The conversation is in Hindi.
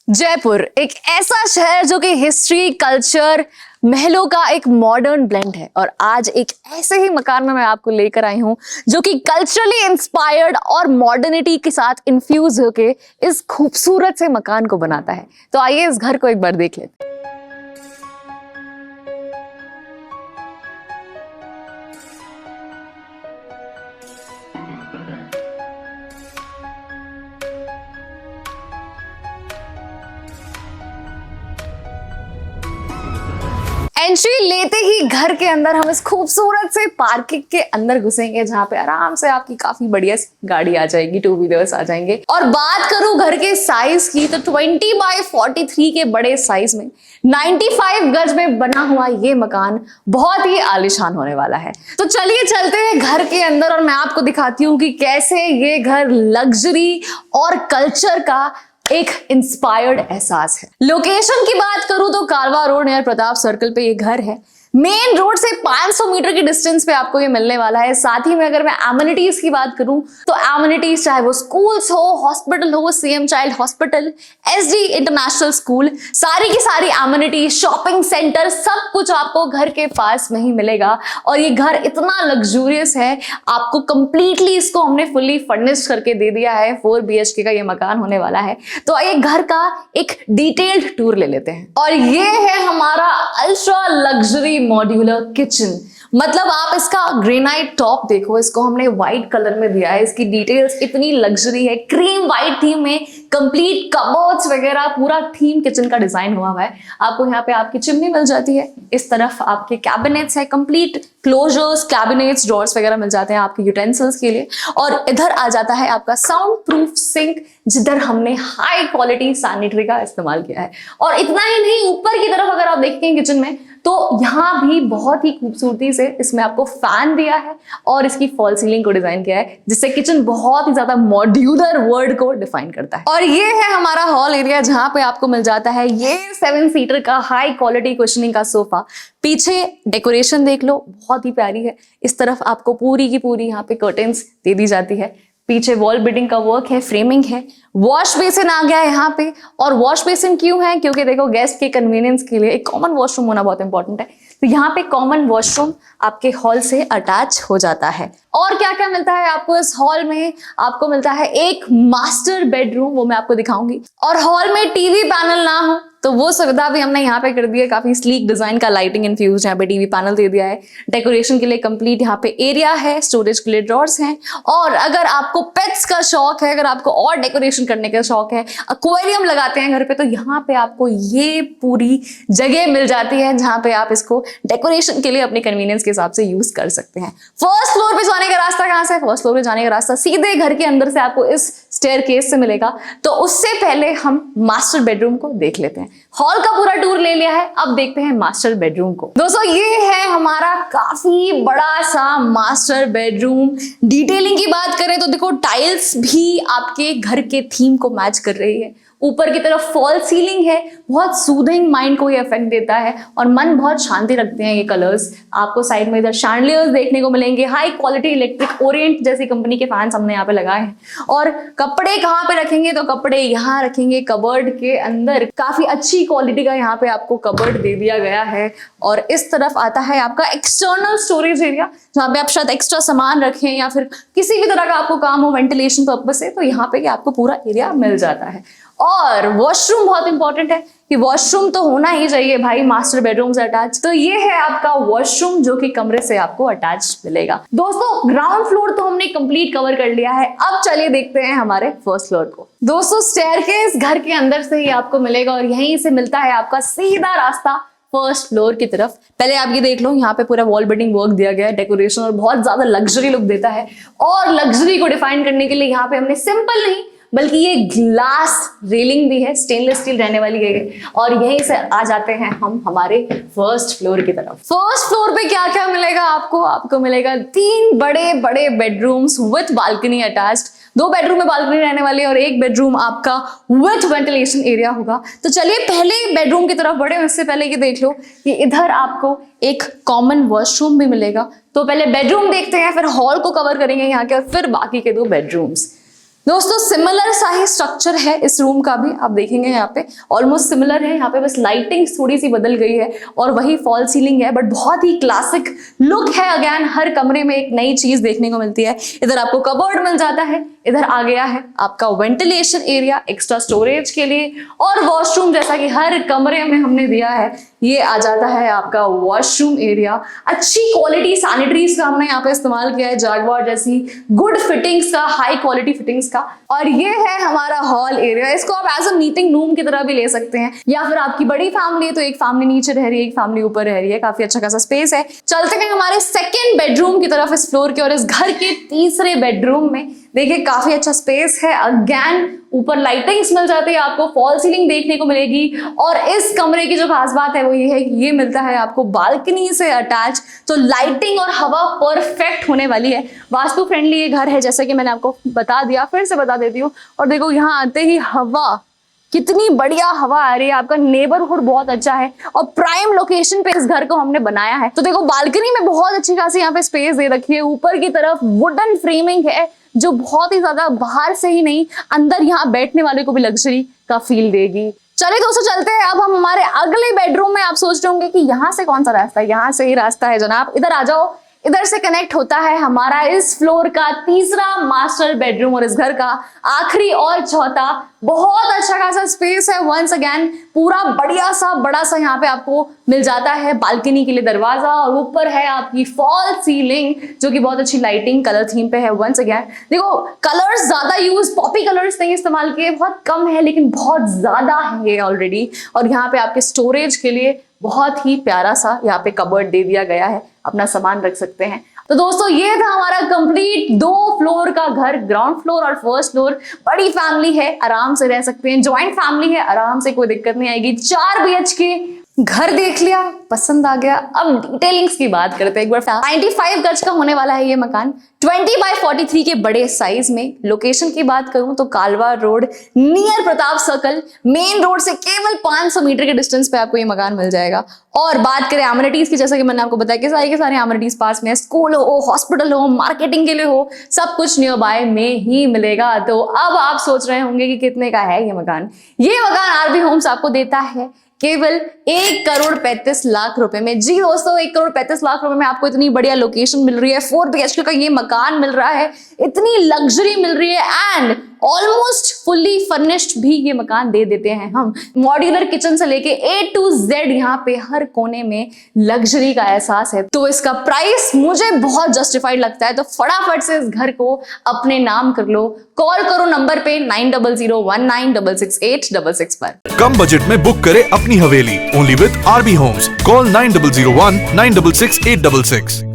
जयपुर एक ऐसा शहर जो कि हिस्ट्री, कल्चर, महलों का एक मॉडर्न ब्लेंड है। और आज एक ऐसे ही मकान में मैं आपको लेकर आई हूं जो कि कल्चरली इंस्पायर्ड और मॉडर्निटी के साथ इन्फ्यूज होके इस खूबसूरत से मकान को बनाता है। तो आइए इस घर को एक बार देख लेते हैं। एंट्री लेते ही घर के अंदर हम इस खूबसूरत से पार्किंग के अंदर घुसेंगे, जहां पे आराम से आपकी काफी बढ़िया गाड़ी आ जाएगी, टू व्हीलर्स आ जाएंगे। और बात करूं घर के साइज की तो 20x43 के बड़े साइज में 95 गज में बना हुआ ये मकान बहुत ही आलीशान होने वाला है। तो चलिए चलते हैं घर के अंदर और मैं आपको दिखाती हूँ कि कैसे ये घर लग्जरी और कल्चर का एक इंस्पायर्ड एहसास है। लोकेशन की बात करूं तो कारवा रोड नियर प्रताप सर्कल पे ये घर है। मेन रोड से 500 मीटर की डिस्टेंस पे आपको ये मिलने वाला है। साथ ही में अगर मैं एमिनिटीज की बात करूं तो एमिनिटीज चाहे वो स्कूल्स हो, हॉस्पिटल हो, CM child hospital, SD international school, सारी की सारी एमिनिटीज, शॉपिंग सेंटर, सब कुछ आपको घर के पास में ही मिलेगा। और ये घर इतना लग्जूरियस है, आपको कंप्लीटली इसको हमने फुल्ली फर्निश्ड करके दे दिया है। 4 BHK का ये मकान होने वाला है। तो आइए घर का एक डिटेल्ड टूर ले लेते हैं। और ये है हमारा अल्ट्रा लग्जरी मॉड्यूलर किचन। मतलब आप इसका ग्रेनाइट टॉप देखो, इसको हमने व्हाइट कलर में दिया है। इसकी डिटेल्स इतनी लग्जरी है, क्रीम व्हाइट थीम में कंप्लीट कबर्ड्स वगैरह, पूरा थीम किचन का डिजाइन हुआ है। आपको यहाँ पे आपकी चिमनी मिल जाती है, इस तरफ आपके कैबिनेट्स है, कंप्लीट क्लोजर्स, कैबिनेट्स, ड्रॉर्स वगैरह मिल जाते हैं आपके यूटेंसिल्स के लिए। और इधर आ जाता है आपका साउंड प्रूफ सिंक, जिधर हमने हाई क्वालिटी सैनिटरी का इस्तेमाल किया है। और इतना ही नहीं, ऊपर की तरफ अगर आप देखते हैं किचन में तो यहाँ भी बहुत ही खूबसूरती से इसमें आपको फैन दिया है और इसकी फॉल सीलिंग को डिजाइन किया है, जिससे किचन बहुत ही ज्यादा मॉड्यूलर वर्ड को डिफाइन करता है। और ये है हमारा हॉल एरिया, जहां पे आपको मिल जाता है ये 7 सीटर का हाई क्वालिटी कुशनिंग का सोफा। पीछे डेकोरेशन देख लो, बहुत ही प्यारी है। इस तरफ आपको पूरी की पूरी यहाँ पे कर्टेन्स दे दी जाती है। पीछे वॉल बिल्डिंग का वर्क है, फ्रेमिंग है। वॉश बेसिन आ गया है यहाँ पे। और वॉश बेसिन क्यों है? क्योंकि देखो गेस्ट के कन्वीनियंस के लिए एक कॉमन वॉशरूम होना बहुत इंपॉर्टेंट है। तो यहाँ पे कॉमन वॉशरूम आपके हॉल से अटैच हो जाता है। और क्या क्या मिलता है आपको इस हॉल में? आपको मिलता है एक मास्टर बेडरूम, वो मैं आपको दिखाऊंगी। और हॉल में टीवी पैनल ना हो तो वो सुविधा भी हमने यहाँ पे कर दी है। काफी स्लीक डिजाइन का लाइटिंग इन्फ्यूज यहाँ पे टीवी पैनल दे दिया है। डेकोरेशन के लिए कंप्लीट यहाँ पे एरिया है, स्टोरेज के लिए ड्रॉर्स हैं। और अगर आपको पेट्स का शौक है, अगर आपको और डेकोरेशन करने का शौक है, एक्वेरियम लगाते हैं घर पे, तो यहाँ पे आपको ये पूरी जगह मिल जाती है जहाँ पे आप इसको डेकोरेशन के लिए अपने कन्वीनियंस के हिसाब से यूज कर सकते हैं। फर्स्ट फ्लोर पे जाने का रास्ता कहाँ से? फर्स्ट फ्लोर पे जाने का रास्ता सीधे घर के अंदर से आपको इस स्टेयरकेस से मिलेगा। तो उससे पहले हम मास्टर बेडरूम को देख लेते हैं। हॉल का पूरा टूर ले लिया है, अब देखते हैं मास्टर बेडरूम को। दोस्तों ये है हमारा काफी बड़ा सा मास्टर बेडरूम। डिटेलिंग की बात करें तो देखो, टाइल्स भी आपके घर के थीम को मैच कर रही है। ऊपर की तरफ फॉल सीलिंग है, बहुत सूदिंग माइंड को ये इफेक्ट देता है और मन बहुत शांति रखते हैं ये कलर्स। आपको साइड में इधर शैंडलियर्स देखने को मिलेंगे। हाई क्वालिटी इलेक्ट्रिक ओरिएंट जैसी कंपनी के फैंस हमने यहाँ पे लगाए हैं। और कपड़े कहाँ पे रखेंगे? तो कपड़े यहाँ रखेंगे कबर्ड के अंदर। काफी अच्छी क्वालिटी का यहाँ पे आपको कबर्ड दे दिया गया है। और इस तरफ आता है आपका एक्सटर्नल स्टोरेज एरिया, जहाँ पे आप शायद एक्स्ट्रा सामान रखें या फिर किसी भी तरह का आपको काम हो वेंटिलेशन पर्पज से, तो यहाँ पे आपको पूरा एरिया मिल जाता है। और वॉशरूम बहुत इंपॉर्टेंट है कि वॉशरूम तो होना ही चाहिए भाई मास्टर बेडरूम से अटैच। तो ये है आपका वॉशरूम जो कि कमरे से आपको अटैच मिलेगा। दोस्तों ग्राउंड फ्लोर तो हमने कंप्लीट कवर कर लिया है। अब चलिए देखते हैं हमारे फर्स्ट फ्लोर को। दोस्तों स्टेयरकेस घर के अंदर से ही आपको मिलेगा और यहीं से मिलता है आपका सीधा रास्ता फर्स्ट फ्लोर की तरफ। पहले आप ये देख लो, यहाँ पे पूरा वॉल बिल्डिंग वर्क दिया गया है, डेकोरेशन, और बहुत ज्यादा लग्जरी लुक देता है। और लग्जरी को डिफाइन करने के लिए यहाँ पे हमने सिंपल नहीं बल्कि ये ग्लास रेलिंग भी है, स्टेनलेस स्टील रहने वाली है। और यहीं से आ जाते हैं हम हमारे फर्स्ट फ्लोर की तरफ। फर्स्ट फ्लोर पे क्या क्या मिलेगा आपको? आपको मिलेगा 3 बड़े बड़े bedrooms with balcony attached. 2 bedroom में बालकनी रहने वाली है और 1 बेडरूम आपका विथ वेंटिलेशन एरिया होगा। तो चलिए पहले बेडरूम की तरफ बढ़े, उससे पहले ये देख लो कि इधर आपको एक कॉमन वॉशरूम भी मिलेगा। तो पहले बेडरूम देखते हैं, फिर हॉल को कवर करेंगे यहाँ के, और फिर बाकी के 2 बेडरूम्स। दोस्तों सिमिलर सा ही स्ट्रक्चर है इस रूम का भी, आप देखेंगे यहाँ पे ऑलमोस्ट सिमिलर है। यहाँ पे बस लाइटिंग थोड़ी सी बदल गई है और वही फॉल सीलिंग है, बट बहुत ही क्लासिक लुक है। अगेन हर कमरे में एक नई चीज देखने को मिलती है। इधर आपको कबर्ड मिल जाता है, इधर आ गया है आपका वेंटिलेशन एरिया एक्स्ट्रा स्टोरेज के लिए, और वॉशरूम जैसा कि हर कमरे में हमने दिया है, ये आ जाता है आपका वॉशरूम एरिया। अच्छी क्वालिटी सैनिटरीज का हमने यहाँ पे इस्तेमाल किया है, जैगुआर जैसी गुड फिटिंग्स का, हाई क्वालिटी फिटिंग्स का। और ये है हमारा हॉल एरिया। इसको आप एज अ मीटिंग रूम की तरह भी ले सकते हैं, या फिर आपकी बड़ी फैमिली है तो एक फैमिली नीचे रह रही है, एक फैमिली ऊपर रह रही है, काफी अच्छा खासा स्पेस है। चलते हैं हमारे सेकेंड बेडरूम की तरफ इस फ्लोर के, और इस घर के तीसरे बेडरूम में देखिए काफी अच्छा स्पेस है। अगेन ऊपर लाइटिंग्स मिल जाती है, आपको फॉल सीलिंग देखने को मिलेगी। और इस कमरे की जो खास बात है वो ये है कि ये मिलता है आपको बालकनी से अटैच, तो लाइटिंग और हवा परफेक्ट होने वाली है। वास्तु फ्रेंडली ये घर है, जैसे कि मैंने आपको बता दिया, फिर से बता देती हूँ। और देखो यहाँ आते ही हवा, कितनी बढ़िया हवा आ रही है। आपका नेबरहुड बहुत अच्छा है और प्राइम लोकेशन पे इस घर को हमने बनाया है। तो देखो बालकनी में बहुत अच्छी खासी यहाँ पे स्पेस दे रखी है। ऊपर की तरफ वुडन फ्रेमिंग है जो बहुत ही ज्यादा बाहर से ही नहीं, अंदर यहाँ बैठने वाले को भी लग्जरी का फील देगी। चलिए दोस्तों चलते हैं अब हम हमारे अगले बेडरूम में। आप सोच रहे होंगे कि यहाँ से कौन सा रास्ता है, यहाँ से ही रास्ता है जनाब, इधर आ जाओ। इधर से कनेक्ट होता है हमारा इस फ्लोर का तीसरा मास्टर बेडरूम और इस घर का आखिरी और चौथा। बहुत अच्छा खासा स्पेस है। वंस अगेन पूरा बढ़िया सा बड़ा सा यहाँ पे आपको मिल जाता है बालकनी के लिए दरवाजा, और ऊपर है आपकी फॉल सीलिंग जो कि बहुत अच्छी लाइटिंग कलर थीम पे है। वंस अगेन देखो कलर्स ज्यादा यूज, पॉपी कलर्स नहीं इस्तेमाल किए, बहुत कम है लेकिन बहुत ज्यादा है ये ऑलरेडी। और यहाँ पे आपके स्टोरेज के लिए बहुत ही प्यारा सा यहाँ पे कबर्ड दे दिया गया है, अपना सामान रख सकते हैं। तो दोस्तों ये था हमारा कंप्लीट 2 फ्लोर का घर, ग्राउंड फ्लोर और फर्स्ट फ्लोर। बड़ी फैमिली है, आराम से रह सकते हैं, ज्वाइंट फैमिली है, आराम से कोई दिक्कत नहीं आएगी। 4 BHK घर देख लिया, पसंद आ गया। अब डिटेलिंग्स की बात करते हैं एक बार। 95 गज का होने वाला है ये मकान, 20 बाय 43 के बड़े साइज में। लोकेशन की बात करूं तो कालवा road near Pratap circle, main road से केवल 500 मीटर के डिस्टेंस पे आपको ये मकान मिल जाएगा। और बात करें एमिनिटीज की, जैसा कि मैंने आपको बताया कि सारे के सारे एमिनिटीज पास में है, स्कूल हो, हॉस्पिटल हो, मार्केटिंग के लिए हो, सब कुछ नियर बाय में ही मिलेगा। तो अब आप सोच रहे होंगे कि कितने का है ये मकान। ये मकान आरबी होम्स आपको देता है केवल 1,35,00,000 रुपए में। जी दोस्तों 1,35,00,000 रुपए में आपको इतनी बढ़िया लोकेशन मिल रही है, 4 BHK का ये मकान मिल रहा है, इतनी लग्जरी मिल रही है, एंड ऑलमोस्ट फुल्ली फर्निश्ड भी ये मकान दे देते हैं हम। मॉड्यूलर किचन से लेके A to Z यहाँ पे हर कोने में लग्जरी का एहसास है। तो इसका प्राइस मुझे बहुत जस्टिफाइड लगता है, तो फटाफट से इस घर को अपने नाम कर लो। कॉल करो नंबर पे 9001966866 पर। कम बजट में बुक करे अपनी हवेली, only with RB Homes. Call 9001966866।